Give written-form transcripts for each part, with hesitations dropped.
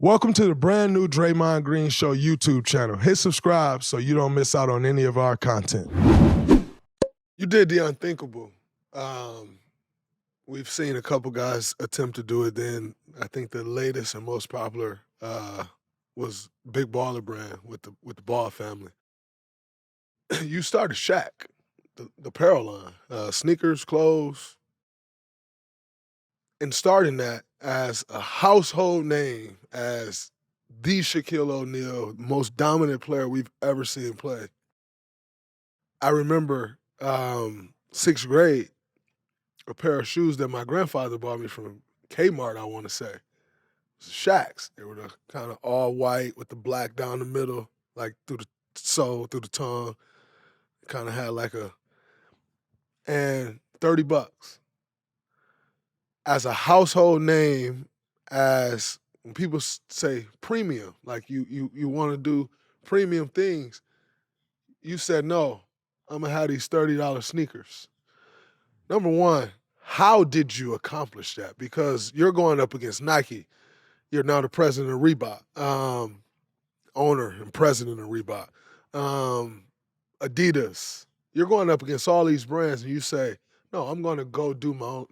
Welcome to the brand new Draymond Green Show YouTube channel. Hit subscribe so you don't miss out on any of our content. You did the unthinkable. We've seen a couple guys attempt to do it. Then I think the latest and most popular was Big Baller Brand with the Ball family. You started Shaq, the apparel line, sneakers, clothes, and starting that as a household name, as the Shaquille O'Neal, most dominant player we've ever seen play. I remember sixth grade, a pair of shoes that my grandfather bought me from Kmart, I want to say. Shaqs. They were the kind of all white with the black down the middle, like through the sole, through the tongue. Kind of had like and $30. As a household name, as when people say premium, like you want to do premium things, you said, no, I'm going to have these $30 sneakers. Number one, how did you accomplish that? Because you're going up against Nike. You're now the president of Reebok, owner and president of Reebok. Adidas. You're going up against all these brands and you say, no, I'm going to go do my own.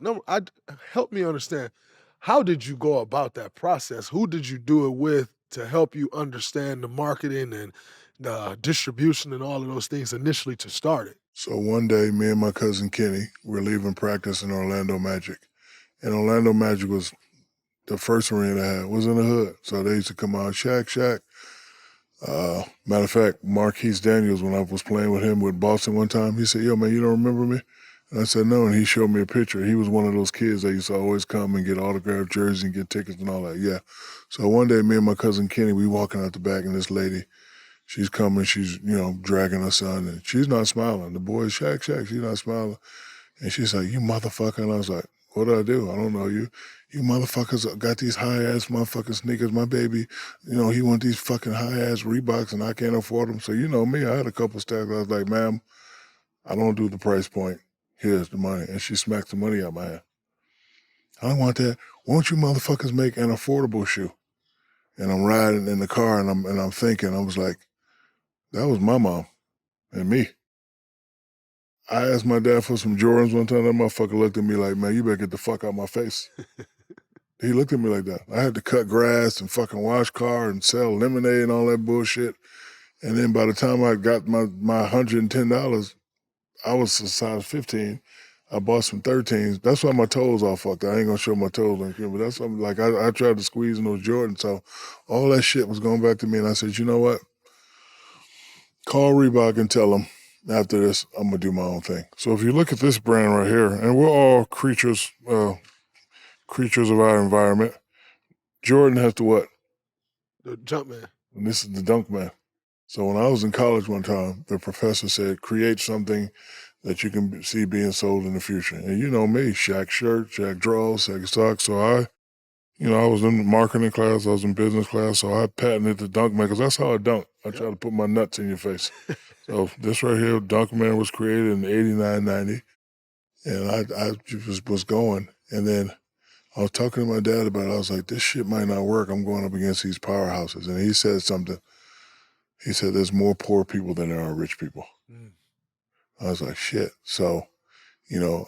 Help me understand, how did you go about that process? Who did you do it with to help you understand the marketing and the distribution and all of those things initially to start it? So one day, me and my cousin Kenny were leaving practice in Orlando Magic. And Orlando Magic was the first arena I had, was in the hood. So they used to come out, Shaq. Matter of fact, Marquise Daniels, when I was playing with him with Boston one time, he said, yo, man, you don't remember me? And I said, no, and he showed me a picture. He was one of those kids that used to always come and get autographed jerseys and get tickets and all that, yeah. So one day, me and my cousin Kenny, we walking out the back, and this lady, she's coming, she's, dragging her son, and she's not smiling. The boy, Shaq, she's not smiling. And she's like, you motherfucker. And I was like, what did I do? I don't know you. You motherfuckers got these high-ass motherfucking sneakers. My baby, he want these fucking high-ass Reeboks and I can't afford them. So you know me, I had a couple stacks. I was like, ma'am, I don't do the price point. Here's the money. And she smacked the money out my hand. I don't want that. Won't you motherfuckers make an affordable shoe? And I'm riding in the car and I'm thinking, I was like, that was my mom and me. I asked my dad for some Jordans one time. That motherfucker looked at me like, man, you better get the fuck out my face. He looked at me like that. I had to cut grass and fucking wash car and sell lemonade and all that bullshit. And then by the time I got my $110, I was a size 15. I bought some 13s. That's why my toes all fucked. I ain't gonna show my toes on camera, but that's something like I tried to squeeze in those Jordans. So all that shit was going back to me. And I said, you know what? Call Reebok and tell them, after this, I'm gonna do my own thing. So if you look at this brand right here, and we're all creatures of our environment, Jordan has the what? The Jumpman. And this is the Dunkman. So when I was in college one time, the professor said, create something that you can see being sold in the future. And you know me, Shaq shirt, Shaq drawers, Shaq socks. So I was in marketing class, I was in business class, so I patented the Dunkman because that's how I dunk. I try to put my nuts in your face. So this right here, Dunkman, was created in 89, 90. And I just was going. And then I was talking to my dad about it. I was like, this shit might not work. I'm going up against these powerhouses. And he said something. He said, there's more poor people than there are rich people. Mm. I was like, shit. So,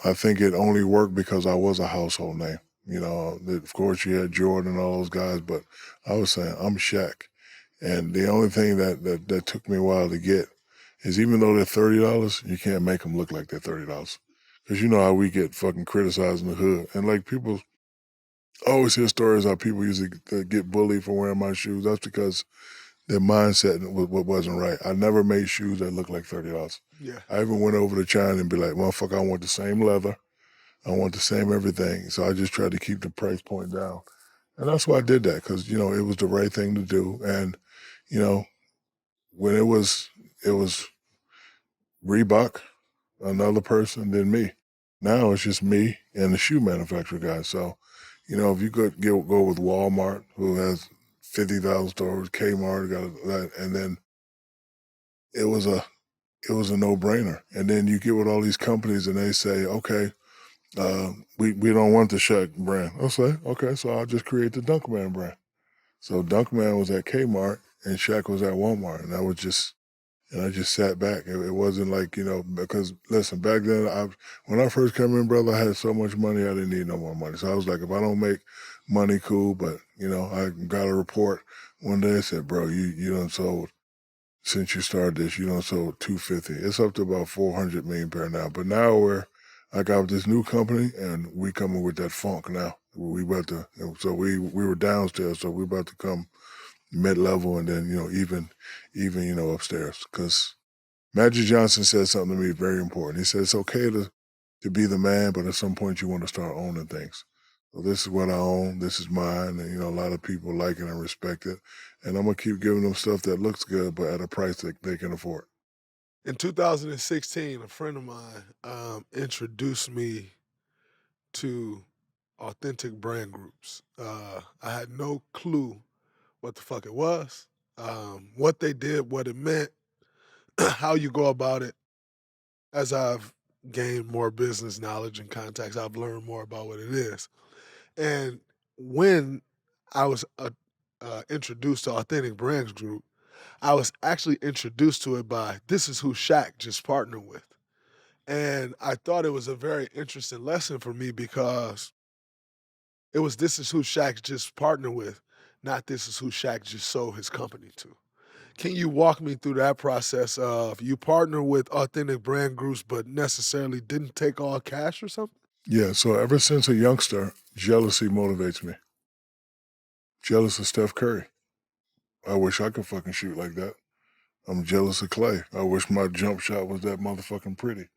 I think it only worked because I was a household name. Of course you had Jordan and all those guys, but I was saying, I'm Shaq. And the only thing that took me a while to get is, even though they're $30, you can't make them look like they're $30. Because you know how we get fucking criticized in the hood. And like people, I always hear stories how people usually get bullied for wearing my shoes. That's because their mindset wasn't right. I never made shoes that looked like $30. Yeah. I even went over to China and be like, motherfucker, I want the same leather. I want the same everything. So I just tried to keep the price point down. And that's why I did that, because, it was the right thing to do. And, when it was Reebok, another person, then me. Now it's just me and the shoe manufacturer guy. So, if you could go with Walmart, who has 50,000 stores, Kmart got that, and then it was a no-brainer. And then you get with all these companies and they say, okay, we don't want the Shaq brand. I'll say, okay, so I'll just create the Dunkman brand. So Dunkman was at Kmart and Shaq was at Walmart, and I just sat back. It wasn't like, because listen, back then, when I first came in, brother, I had so much money, I didn't need no more money. So I was like, if I don't make money, cool. But, I got a report one day that said, bro, you done sold, since you started this, you done sold 250. It's up to about 400 million pair now. But now I got this new company and we coming with that funk now. We about to, so we were downstairs, so we about to come mid-level and then, even upstairs. Because Magic Johnson said something to me very important. He said, it's okay to be the man, but at some point you want to start owning things. So this is what I own. This is mine. And, a lot of people like it and respect it. And I'm going to keep giving them stuff that looks good, but at a price that they can afford. In 2016, a friend of mine introduced me to authentic brand groups. I had no clue what the fuck it was, what they did, what it meant, how you go about it. As I've gained more business knowledge and contacts, I've learned more about what it is. And when I was introduced to Authentic Brands Group, I was actually introduced to it by this is who Shaq just partnered with. And I thought it was a very interesting lesson for me because it was this is who Shaq just partnered with, not this is who Shaq just sold his company to. Can you walk me through that process of you partner with authentic brand groups but necessarily didn't take all cash or something? Yeah, so ever since a youngster, jealousy motivates me. Jealous of Steph Curry. I wish I could fucking shoot like that. I'm jealous of Clay. I wish my jump shot was that motherfucking pretty.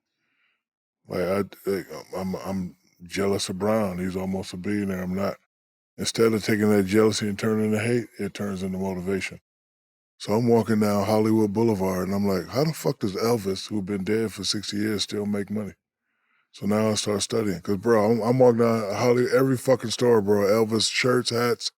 I'm jealous of Brown. He's almost a billionaire. I'm not. Instead of taking that jealousy and turning into hate, it turns into motivation. So I'm walking down Hollywood Boulevard and I'm like, how the fuck does Elvis, who's been dead for 60 years, still make money? So now I start studying. Because, bro, I'm walking down Hollywood, every fucking store, bro. Elvis shirts, hats.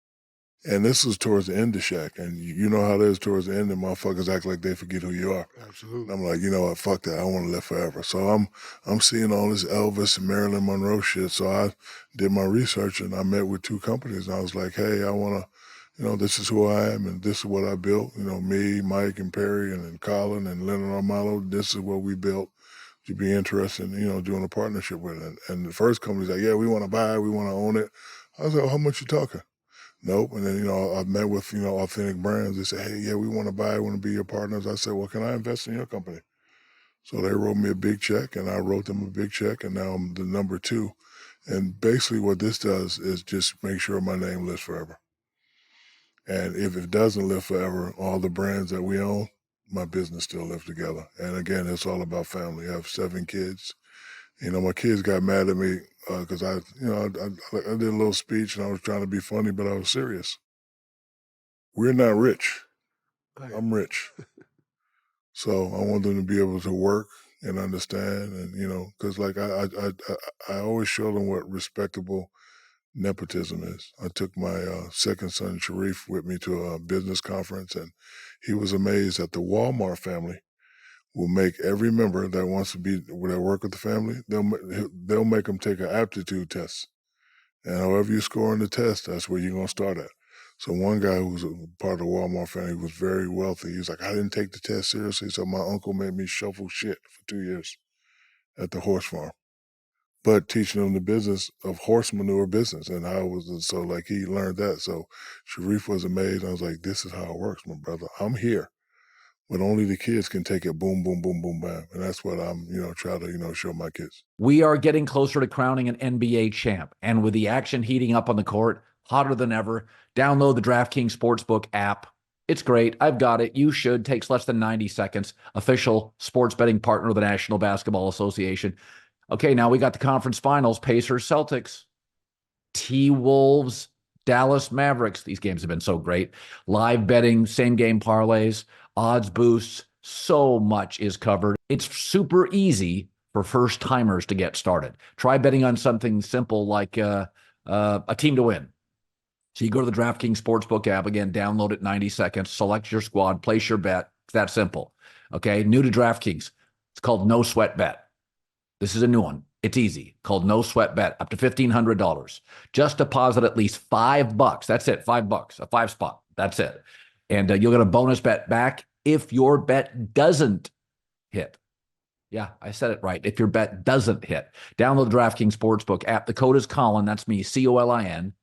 And this was towards the end of Shaq. And you know how it is towards the end, and motherfuckers act like they forget who you are. Absolutely. And I'm like, you know what, fuck that. I want to live forever. So I'm seeing all this Elvis and Marilyn Monroe shit. So I did my research and I met with two companies. And I was like, hey, I want to, this is who I am and this is what I built. Me, Mike, and Perry, and then Colin and Leonard Armalo, this is what we built. You'd be interested in, doing a partnership with it. And the first company's like, yeah, we want to buy it, we want to own it. I was like, how much you talking? Nope. And then, I met with, Authentic Brands. They said, hey, yeah, we want to buy it, want to be your partners. I said, well, can I invest in your company? So they wrote me a big check and I wrote them a big check and now I'm the number 2. And basically what this does is just make sure my name lives forever. And if it doesn't live forever, all the brands that we own, my business still lives together. And again, it's all about family. I have 7 kids. My kids got mad at me because I did a little speech and I was trying to be funny, but I was serious. We're not rich. I'm rich. So I want them to be able to work and understand and, because like I always show them what respectable nepotism is. I took my second son, Sharif, with me to a business conference and he was amazed that the Walmart family will make every member that wants to be, that work with the family, they'll make them take an aptitude test. And however you score on the test, that's where you're going to start at. So one guy who was a part of the Walmart family was very wealthy. He was like, I didn't take the test seriously, so my uncle made me shuffle shit for 2 years at the horse farm. But teaching him the business of horse manure business and how it was, so like he learned that. So Sharif was amazed. I was like, this is how it works, my brother. I'm here, but only the kids can take it boom, boom, boom, boom, bam. And that's what I'm, trying to, show my kids. We are getting closer to crowning an NBA champ. And with the action heating up on the court, hotter than ever, download the DraftKings Sportsbook app. It's great. I've got it. You should. Takes less than 90 seconds. Official sports betting partner of the National Basketball Association. Okay, now we got the conference finals. Pacers, Celtics, T-Wolves, Dallas Mavericks. These games have been so great. Live betting, same game parlays, odds boosts. So much is covered. It's super easy for first timers to get started. Try betting on something simple like a team to win. So you go to the DraftKings Sportsbook app, again, download it 90 seconds, select your squad, place your bet. It's that simple. Okay, new to DraftKings. It's called No Sweat Bet. This is a new one. It's easy. Called No Sweat Bet, up to $1,500. Just deposit at least $5. That's it, $5, a 5 spot. That's it. And you'll get a bonus bet back if your bet doesn't hit. Yeah, I said it right. If your bet doesn't hit, download the DraftKings Sportsbook app. The code is Colin. That's me, Colin.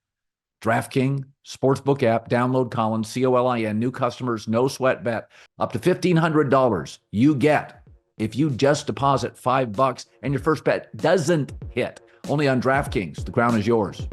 DraftKings Sportsbook app. Download Colin, Colin. New customers, no sweat bet. Up to $1,500 you get if you just deposit $5 and your first bet doesn't hit. Only on DraftKings. The crown is yours.